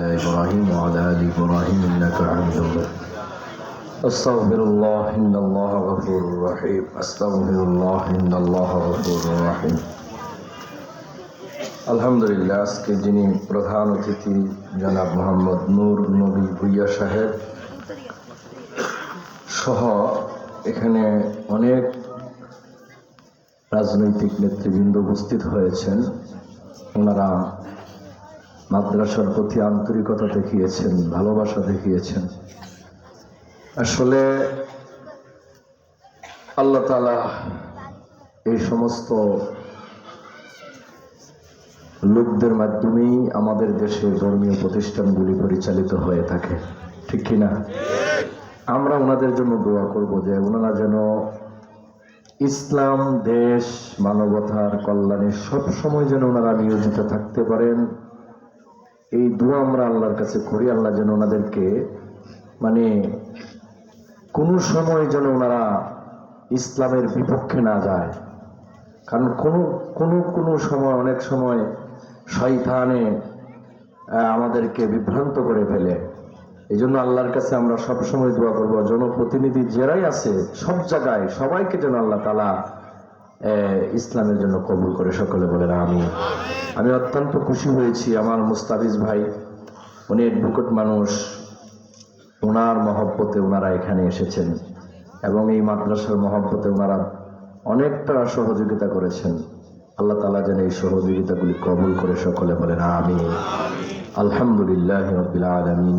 على إبراهيم وعلى آل إبراهيم إنك حميد مجيد أستغفر الله إن الله غفور رحيم أستغفر الله إن الله غفور رحيم আলহামদুলিল্লাহ। আজকে যিনি প্রধান অতিথি জনাব মোহাম্মদ নূর নবী ভুইয়া সাহেব সহ এখানে অনেক রাজনৈতিক নেতৃবৃন্দ উপস্থিত হয়েছেন। ওনারা মাদ্রাসার প্রতি আন্তরিকতা দেখিয়েছেন, ভালোবাসা দেখিয়েছেন। আসলে আল্লাহ তাআলা এই সমস্ত লোকদের মাধ্যমেই আমাদের দেশে ধর্মীয় প্রতিষ্ঠানগুলি পরিচালিত হয়ে থাকে, ঠিক কিনা? আমরা ওনাদের জন্য দোয়া করব যে ওনারা যেন ইসলাম, দেশ, মানবতার কল্যাণে সব সময় যেন ওনারা নিয়োজিত থাকতে পারেন। এই দোয়া আমরা আল্লাহর কাছে করি। আল্লাহ যেন ওনাদেরকে কোনো সময় যেন ওনারা ইসলামের বিপক্ষে না যায়। কারণ কোনো সময়, অনেক সময় শয়তানে আমাদেরকে বিভ্রান্ত করে ফেলে। এই জন্য আল্লাহর কাছে আমরা সবসময় দোয়া করবো, জনপ্রতিনিধি যারাই আছে সব জায়গায় সবাইকে যেন আল্লাহ তাআলা ইসলামের জন্য কবুল করে। সকলে বলেন আমিন। আমি অত্যন্ত খুশি হয়েছি, আমার মুস্তাফিজ ভাই, উনি অ্যাডভোকেট মানুষ, ওনার মহব্বতে ওনারা এখানে এসেছেন এবং এই মাদ্রাসার মহব্বতে ওনারা অনেকটা সহযোগিতা করেছেন। আল্লাহ তাআলা যেন এই সহযোগিতাগুলি কবুল করে। সকলে বলেন আমিন। আলহামদুলিল্লাহি রাব্বিল আলামিন।